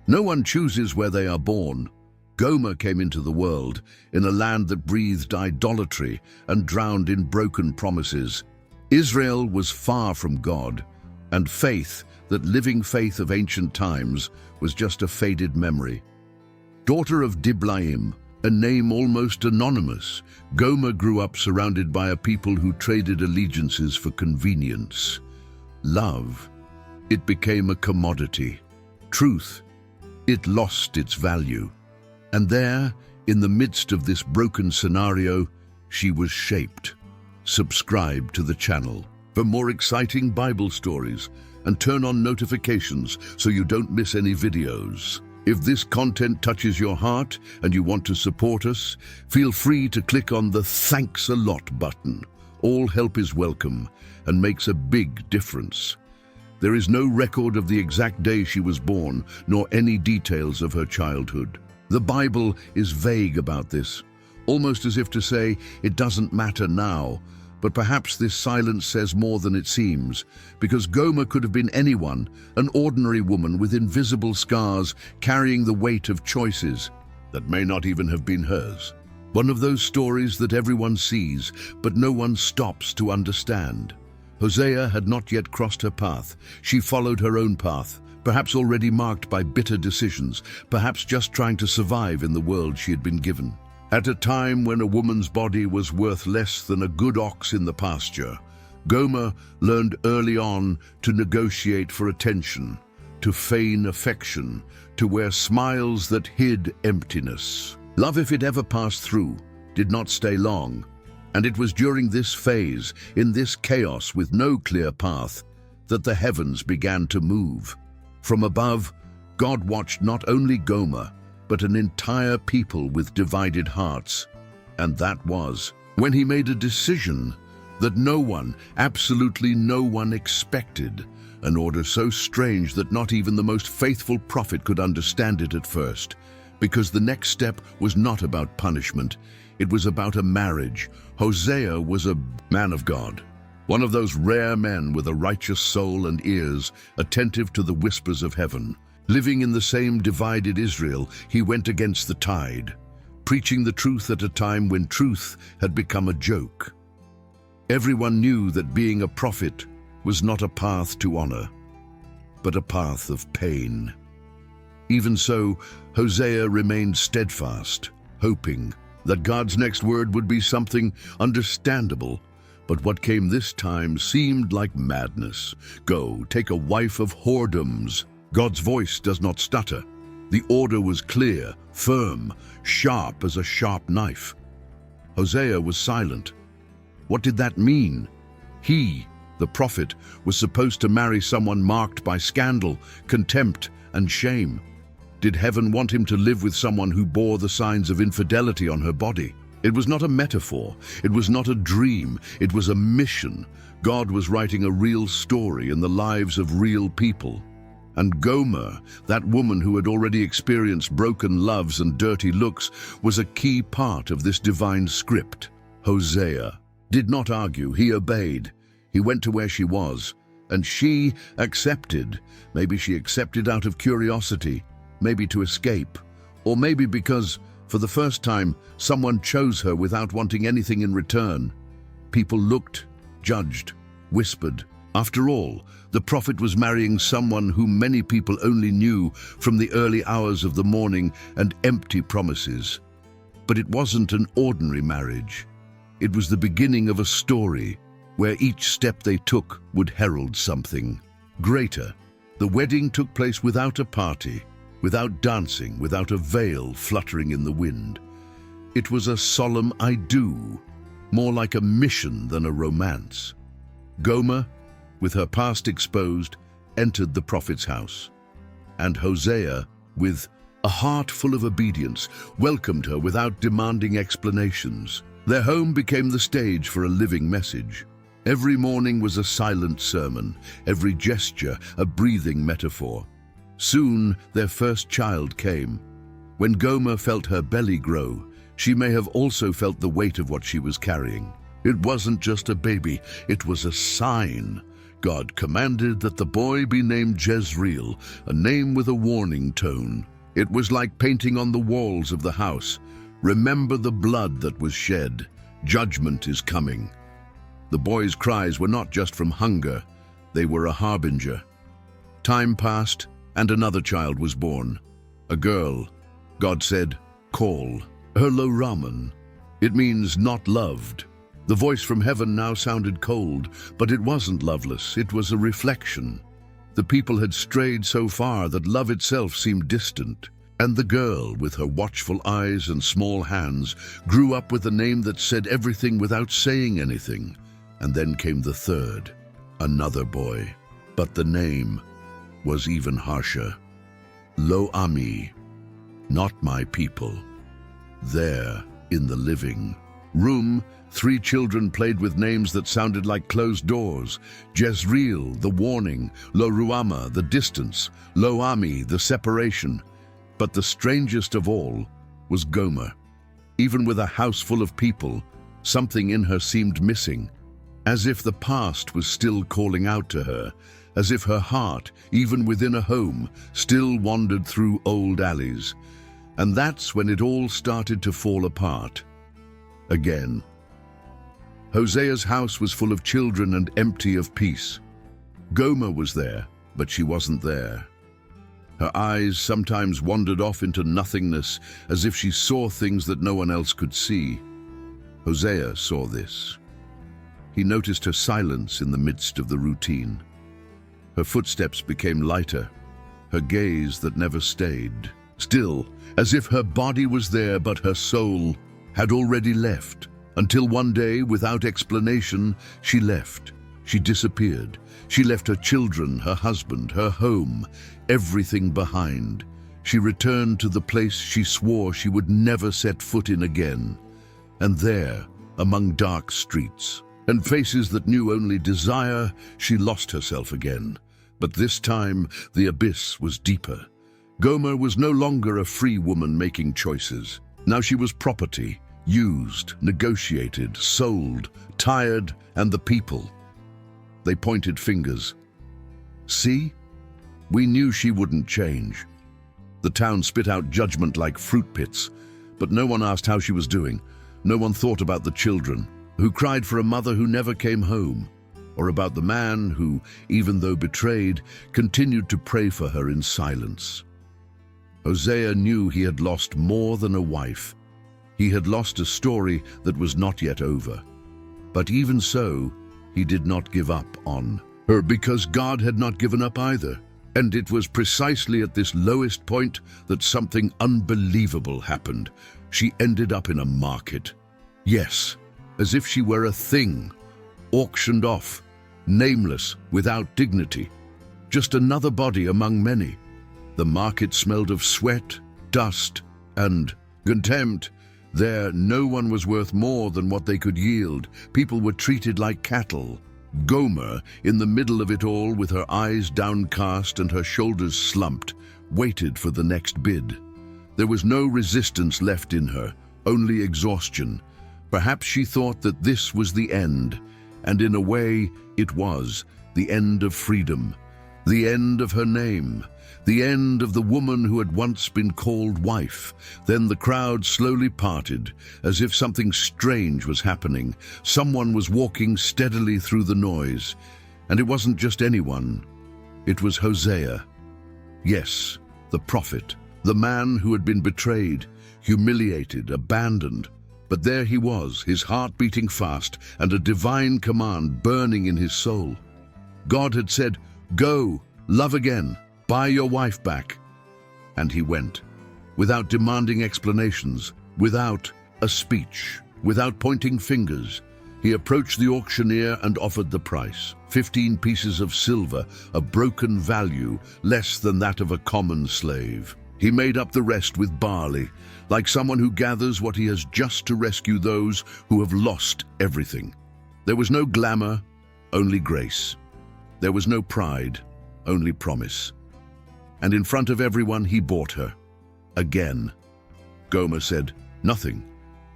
No one chooses where they are born. Gomer came into the world in a land that breathed idolatry and drowned in broken promises. Israel was far from God, and faith, that living faith of ancient times, was just a faded memory. Daughter of Diblaim, a name almost anonymous, Gomer grew up surrounded by a people who traded allegiances for convenience. Love, it became a commodity. Truth, it lost its value. And there, in the midst of this broken scenario, she was shaped. Subscribe to the channel for more exciting Bible stories and turn on notifications so you don't miss any videos. If this content touches your heart and you want to support us, feel free to click on the Thanks a Lot button. All help is welcome and makes a big difference. There is no record of the exact day she was born, nor any details of her childhood. The Bible is vague about this, almost as if to say it doesn't matter now. But perhaps this silence says more than it seems, because Gomer could have been anyone, an ordinary woman with invisible scars, carrying the weight of choices that may not even have been hers. One of those stories that everyone sees, but no one stops to understand. Hosea had not yet crossed her path. She followed her own path, perhaps already marked by bitter decisions, perhaps just trying to survive in the world she had been given. At a time when a woman's body was worth less than a good ox in the pasture, Gomer learned early on to negotiate for attention, to feign affection, to wear smiles that hid emptiness. Love, if it ever passed through, did not stay long, and it was during this phase, in this chaos with no clear path, that the heavens began to move. From above, God watched not only Gomer, but an entire people with divided hearts. And that was when he made a decision that no one, absolutely no one expected, an order so strange that not even the most faithful prophet could understand it at first, because the next step was not about punishment, it was about a marriage. Hosea was a man of God, one of those rare men with a righteous soul and ears, attentive to the whispers of heaven. Living in the same divided Israel, he went against the tide, preaching the truth at a time when truth had become a joke. Everyone knew that being a prophet was not a path to honor, but a path of pain. Even so, Hosea remained steadfast, hoping that God's next word would be something understandable. But what came this time seemed like madness. Go, take a wife of whoredoms. God's voice does not stutter. The order was clear, firm, sharp as a sharp knife. Hosea was silent. What did that mean? He, the prophet, was supposed to marry someone marked by scandal, contempt, and shame. Did heaven want him to live with someone who bore the signs of infidelity on her body? It was not a metaphor. It was not a dream. It was a mission. God was writing a real story in the lives of real people. And Gomer, that woman who had already experienced broken loves and dirty looks, was a key part of this divine script. Hosea did not argue. He obeyed. He went to where she was, and she accepted. Maybe she accepted out of curiosity, maybe to escape, or maybe because, for the first time, someone chose her without wanting anything in return. People looked, judged, whispered. After all, the prophet was marrying someone whom many people only knew from the early hours of the morning and empty promises. But it wasn't an ordinary marriage. It was the beginning of a story where each step they took would herald something greater. The wedding took place without a party, without dancing, without a veil fluttering in the wind. It was a solemn I do, more like a mission than a romance. Gomer, with her past exposed, entered the prophet's house. And Hosea, with a heart full of obedience, welcomed her without demanding explanations. Their home became the stage for a living message. Every morning was a silent sermon, every gesture a breathing metaphor. Soon their first child came. When Gomer felt her belly grow, she may have also felt the weight of what she was carrying. It wasn't just a baby, it was a sign. God commanded that the boy be named Jezreel, a name with a warning tone. It was like painting on the walls of the house. Remember the blood that was shed. Judgment is coming. The boy's cries were not just from hunger. They were a harbinger. Time passed, and another child was born. A girl. God said, "Call her Lo Raman." It means not loved. The voice from heaven now sounded cold, but it wasn't loveless. It was a reflection. The people had strayed so far that love itself seemed distant. And the girl, with her watchful eyes and small hands, grew up with a name that said everything without saying anything. And then came the third, another boy. But the name was even harsher. Lo Ami, not my people. There, in the living room, 3 children played with names that sounded like closed doors. Jezreel, the warning. Lo Ruama, the distance. Lo Ami, the separation. But the strangest of all was Gomer. Even with a house full of people, something in her seemed missing. As if the past was still calling out to her. As if her heart, even within a home, still wandered through old alleys. And that's when it all started to fall apart. Again. Hosea's house was full of children and empty of peace. Gomer was there, but she wasn't there. Her eyes sometimes wandered off into nothingness, as if she saw things that no one else could see. Hosea saw this. He noticed her silence in the midst of the routine. Her footsteps became lighter, her gaze that never stayed. Still, as if her body was there but her soul had already left. Until one day, without explanation, she left. She disappeared. She left her children, her husband, her home, everything behind. She returned to the place she swore she would never set foot in again. And there, among dark streets and faces that knew only desire, she lost herself again. But this time, the abyss was deeper. Gomer was no longer a free woman making choices. Now she was property, used, negotiated, sold, tired, and the people. They pointed fingers. See? We knew she wouldn't change. The town spit out judgment like fruit pits, but no one asked how she was doing. No one thought about the children, who cried for a mother who never came home, or about the man who, even though betrayed, continued to pray for her in silence. Hosea knew he had lost more than a wife. He had lost a story that was not yet over. But even so, he did not give up on her, because God had not given up either. And it was precisely at this lowest point that something unbelievable happened. She ended up in a market. Yes, as if she were a thing, auctioned off, nameless, without dignity. Just another body among many. The market smelled of sweat, dust, and contempt. There, no one was worth more than what they could yield. People were treated like cattle. Gomer, in the middle of it all, with her eyes downcast and her shoulders slumped, waited for the next bid. There was no resistance left in her, only exhaustion. Perhaps she thought that this was the end, and in a way, it was the end of freedom, the end of her name, the end of the woman who had once been called wife. Then the crowd slowly parted, as if something strange was happening. Someone was walking steadily through the noise, and it wasn't just anyone. It was Hosea. Yes, the prophet, the man who had been betrayed, humiliated, abandoned. But there he was, his heart beating fast, and a divine command burning in his soul. God had said, "Go, love again. Buy your wife back." And he went, without demanding explanations, without a speech, without pointing fingers. He approached the auctioneer and offered the price, 15 pieces of silver, a broken value, less than that of a common slave. He made up the rest with barley, like someone who gathers what he has just to rescue those who have lost everything. There was no glamour, only grace. There was no pride, only promise. And in front of everyone, he bought her. Again. Gomer said nothing.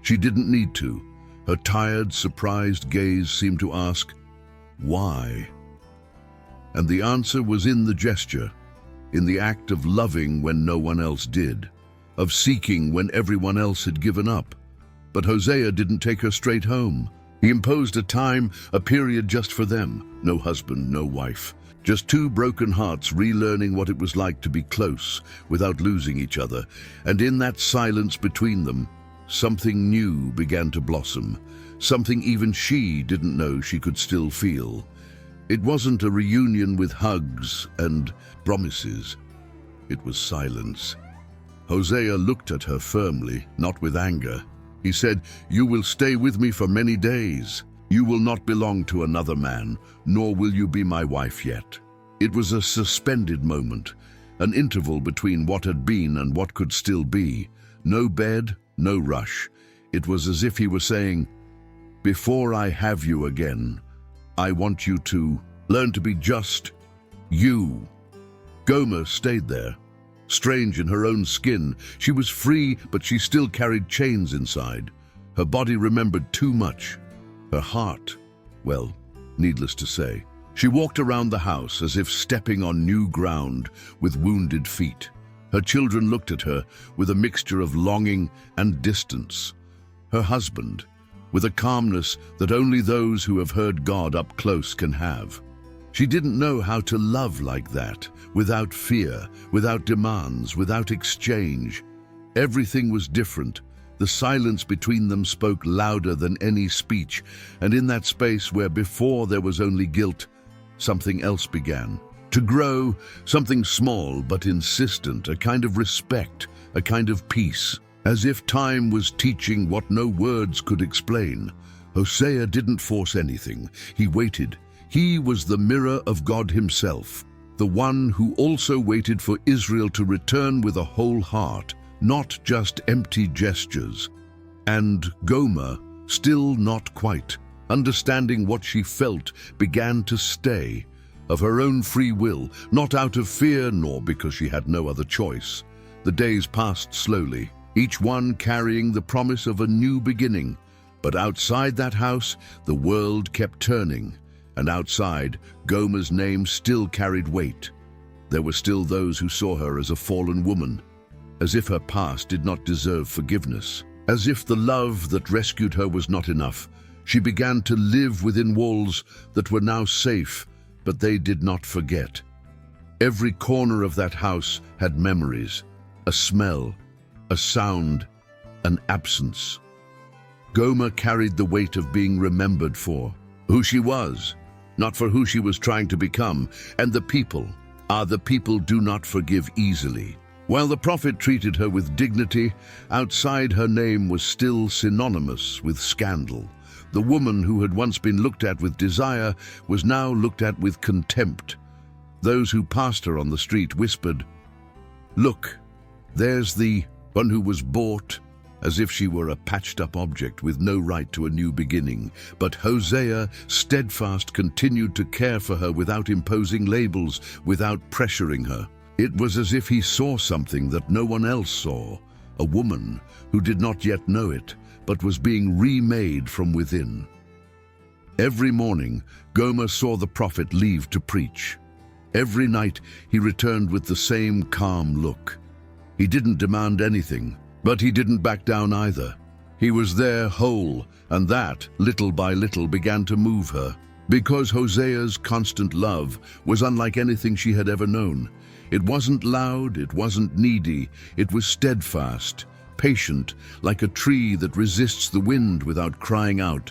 She didn't need to. Her tired, surprised gaze seemed to ask, why? And the answer was in the gesture, in the act of loving when no one else did, of seeking when everyone else had given up. But Hosea didn't take her straight home. He imposed a time, a period just for them. No husband, no wife. Just two broken hearts relearning what it was like to be close without losing each other. And in that silence between them, something new began to blossom. Something even she didn't know she could still feel. It wasn't a reunion with hugs and promises. It was silence. Hosea looked at her firmly, not with anger. He said, "You will stay with me for many days. You will not belong to another man, nor will you be my wife yet." It was a suspended moment, an interval between what had been and what could still be. No bed, no rush. It was as if he were saying, "Before I have you again, I want you to learn to be just you." Gomer stayed there, strange in her own skin. She was free, but she still carried chains inside. Her body remembered too much. Her heart, well, needless to say. She walked around the house as if stepping on new ground with wounded feet. Her children looked at her with a mixture of longing and distance. Her husband, with a calmness that only those who have heard God up close can have. She didn't know how to love like that, without fear, without demands, without exchange. Everything was different. The silence between them spoke louder than any speech, and in that space where before there was only guilt, something else began to grow, something small but insistent, a kind of respect, a kind of peace. As if time was teaching what no words could explain. Hosea didn't force anything. He waited. He was the mirror of God himself, the one who also waited for Israel to return with a whole heart, not just empty gestures. And Gomer, still not quite, understanding what she felt, began to stay, of her own free will, not out of fear nor because she had no other choice. The days passed slowly, each one carrying the promise of a new beginning. But outside that house, the world kept turning, and outside, Gomer's name still carried weight. There were still those who saw her as a fallen woman, as if her past did not deserve forgiveness, as if the love that rescued her was not enough. She began to live within walls that were now safe, but they did not forget. Every corner of that house had memories, a smell, a sound, an absence. Gomer carried the weight of being remembered for who she was, not for who she was trying to become. And the people do not forgive easily. While the prophet treated her with dignity, outside her name was still synonymous with scandal. The woman who had once been looked at with desire was now looked at with contempt. Those who passed her on the street whispered, "Look, there's the one who was bought," as if she were a patched-up object with no right to a new beginning. But Hosea, steadfast, continued to care for her without imposing labels, without pressuring her. It was as if he saw something that no one else saw, a woman who did not yet know it, but was being remade from within. Every morning, Gomer saw the prophet leave to preach. Every night, he returned with the same calm look. He didn't demand anything, but he didn't back down either. He was there whole, and that, little by little, began to move her. Because Hosea's constant love was unlike anything she had ever known. It wasn't loud, it wasn't needy, it was steadfast, patient, like a tree that resists the wind without crying out.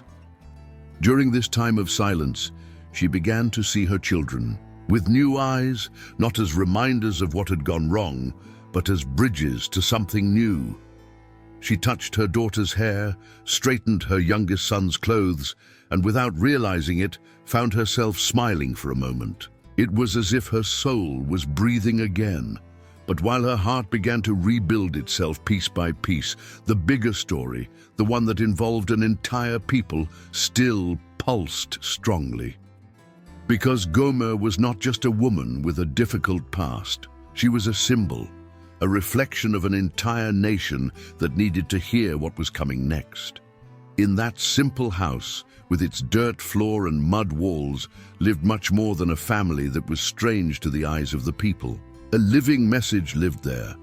During this time of silence, she began to see her children, with new eyes, not as reminders of what had gone wrong, but as bridges to something new. She touched her daughter's hair, straightened her youngest son's clothes, and without realizing it, found herself smiling for a moment. It was as if her soul was breathing again. But while her heart began to rebuild itself piece by piece, the bigger story, the one that involved an entire people, still pulsed strongly. Because Gomer was not just a woman with a difficult past. She was a symbol, a reflection of an entire nation that needed to hear what was coming next. In that simple house, with its dirt floor and mud walls, lived much more than a family that was strange to the eyes of the people. A living message lived there.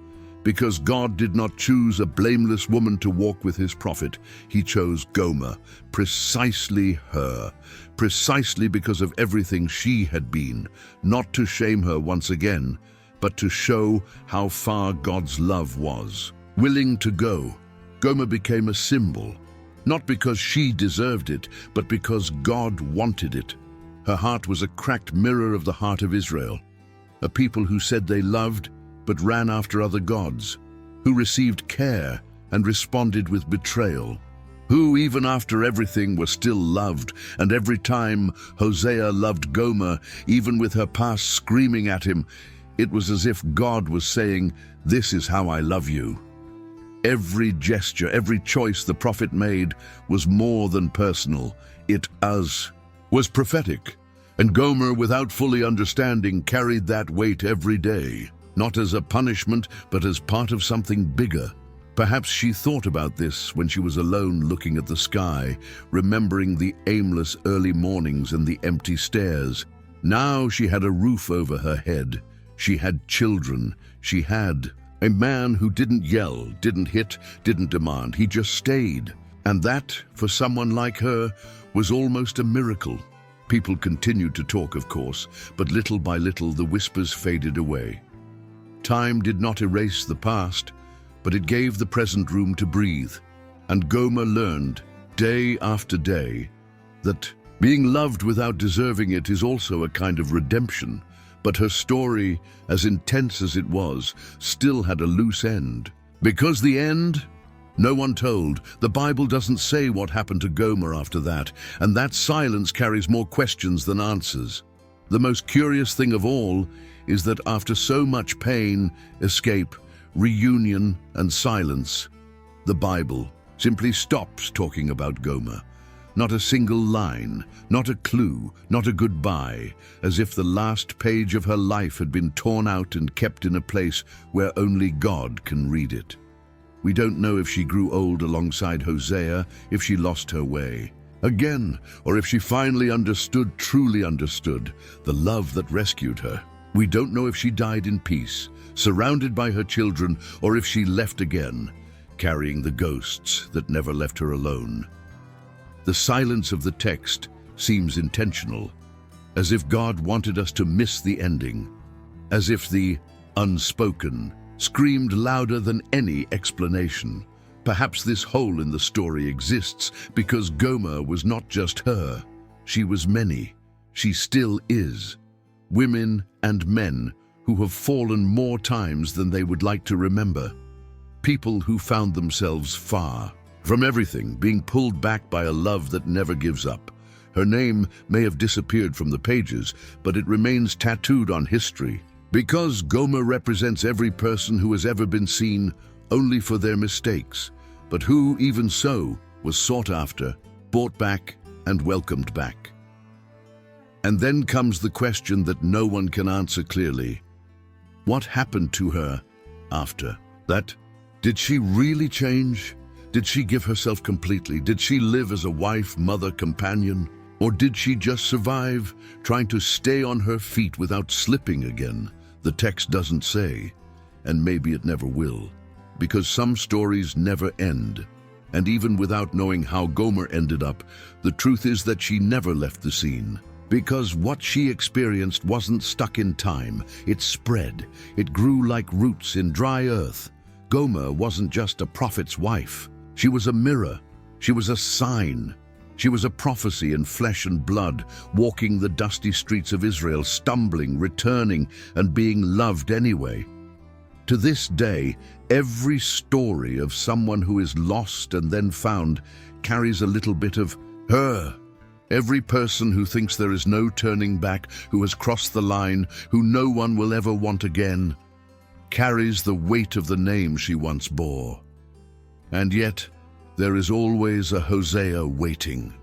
Because God did not choose a blameless woman to walk with his prophet, he chose Gomer, precisely her, precisely because of everything she had been, not to shame her once again, but to show how far God's love was. Willing to go, Gomer became a symbol, not because she deserved it, but because God wanted it. Her heart was a cracked mirror of the heart of Israel, a people who said they loved, but ran after other gods, who received care and responded with betrayal, who, even after everything, were still loved, and every time Hosea loved Gomer, even with her past screaming at him, it was as if God was saying, "This is how I love you." Every gesture, every choice the prophet made was more than personal. It was prophetic, and Gomer, without fully understanding, carried that weight every day. Not as a punishment, but as part of something bigger. Perhaps she thought about this when she was alone looking at the sky, remembering the aimless early mornings and the empty stairs. Now she had a roof over her head. She had children. She had a man who didn't yell, didn't hit, didn't demand. He just stayed. And that, for someone like her, was almost a miracle. People continued to talk, of course, but little by little the whispers faded away. Time did not erase the past, but it gave the present room to breathe. And Gomer learned, day after day, that being loved without deserving it is also a kind of redemption. But her story, as intense as it was, still had a loose end. Because the end? No one told. The Bible doesn't say what happened to Gomer after that, and that silence carries more questions than answers. The most curious thing of all is that after so much pain, escape, reunion, and silence, the Bible simply stops talking about Gomer. Not a single line, not a clue, not a goodbye, as if the last page of her life had been torn out and kept in a place where only God can read it. We don't know if she grew old alongside Hosea, if she lost her way again, or if she finally understood, truly understood, the love that rescued her. We don't know if she died in peace, surrounded by her children, or if she left again, carrying the ghosts that never left her alone. The silence of the text seems intentional, as if God wanted us to miss the ending, as if the unspoken screamed louder than any explanation. Perhaps this hole in the story exists because Gomer was not just her. She was many. She still is. Women and men who have fallen more times than they would like to remember. People who found themselves far from everything, being pulled back by a love that never gives up. Her name may have disappeared from the pages, but it remains tattooed on history. Because Gomer represents every person who has ever been seen only for their mistakes, but who, even so, was sought after, brought back, and welcomed back. And then comes the question that no one can answer clearly. What happened to her after that? Did she really change? Did she give herself completely? Did she live as a wife, mother, companion? Or did she just survive, trying to stay on her feet without slipping again? The text doesn't say, and maybe it never will, because some stories never end. And even without knowing how Gomer ended up, the truth is that she never left the scene. Because what she experienced wasn't stuck in time, it spread. It grew like roots in dry earth. Gomer wasn't just a prophet's wife. She was a mirror. She was a sign. She was a prophecy in flesh and blood, walking the dusty streets of Israel, stumbling, returning, and being loved anyway. To this day, every story of someone who is lost and then found carries a little bit of her. Every person who thinks there is no turning back, who has crossed the line, who no one will ever want again, carries the weight of the name she once bore. And yet, there is always a Hosea waiting.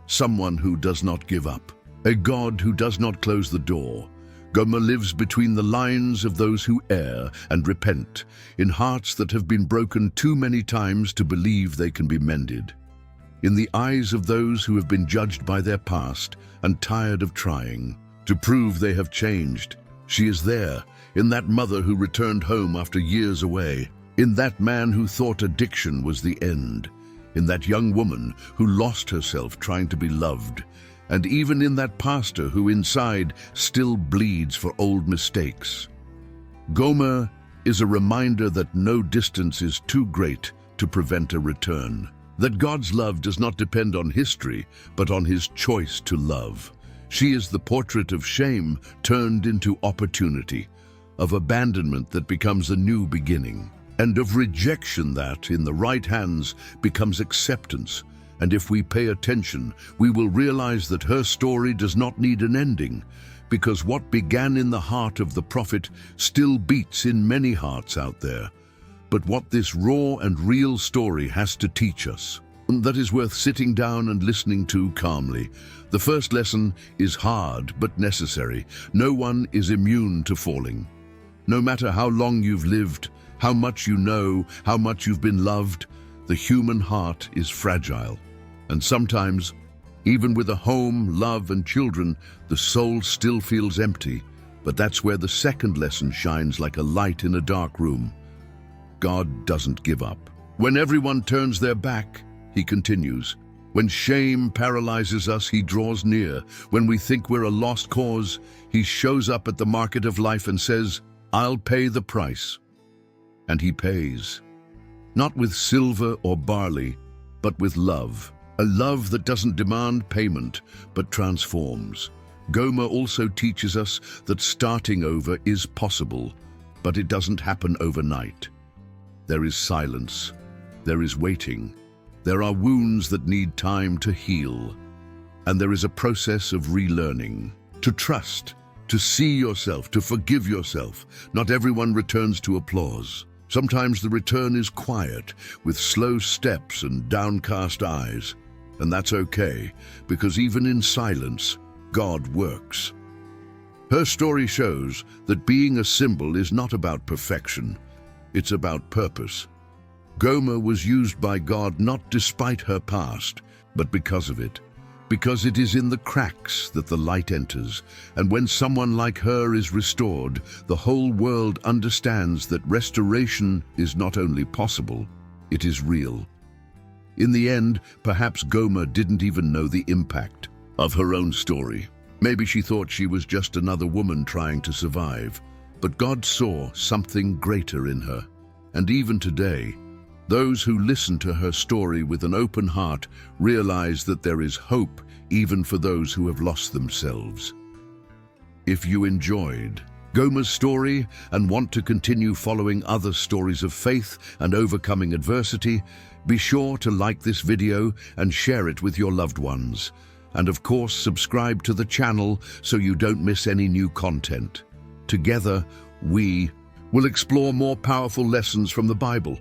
Someone who does not give up. A God who does not close the door. Gomer lives between the lines of those who err and repent, in hearts that have been broken too many times to believe they can be mended. in the eyes of those who have been judged by their past and tired of trying to prove they have changed. She is there, in that mother who returned home after years away, in that man who thought addiction was the end, in that young woman who lost herself trying to be loved, and even in that pastor who inside still bleeds for old mistakes. Gomer is a reminder that no distance is too great to prevent a return, that God's love does not depend on history, but on his choice to love. She is the portrait of shame turned into opportunity, of abandonment that becomes a new beginning, and of rejection that, in the right hands, becomes acceptance. And if we pay attention, we will realize that her story does not need an ending, because what began in the heart of the prophet still beats in many hearts out there. But what this raw and real story has to teach us, that is worth sitting down and listening to calmly. The first lesson is hard but necessary. No one is immune to falling. No matter how long you've lived, how much you know, how much you've been loved, the human heart is fragile. And sometimes, even with a home, love, and children, the soul still feels empty. But that's where the second lesson shines like a light in a dark room. God doesn't give up. When everyone turns their back, he continues. When shame paralyzes us, he draws near. When we think we're a lost cause, he shows up at the market of life and says, "I'll pay the price." And he pays. Not with silver or barley, but with love. A love that doesn't demand payment, but transforms. Gomer also teaches us that starting over is possible, but it doesn't happen overnight. There is silence. There is waiting. There are wounds that need time to heal. And there is a process of relearning. To trust, to see yourself, to forgive yourself. Not everyone returns to applause. Sometimes the return is quiet, with slow steps and downcast eyes. And that's okay, because even in silence, God works. Her story shows that being a symbol is not about perfection. It's about purpose. Gomer was used by God not despite her past, but because of it. Because it is in the cracks that the light enters, and when someone like her is restored, the whole world understands that restoration is not only possible, it is real. In the end, perhaps Gomer didn't even know the impact of her own story. Maybe she thought she was just another woman trying to survive. But God saw something greater in her. And even today, those who listen to her story with an open heart realize that there is hope even for those who have lost themselves. If you enjoyed Gomer's story and want to continue following other stories of faith and overcoming adversity, be sure to like this video and share it with your loved ones. And of course, subscribe to the channel so you don't miss any new content. Together, we will explore more powerful lessons from the Bible.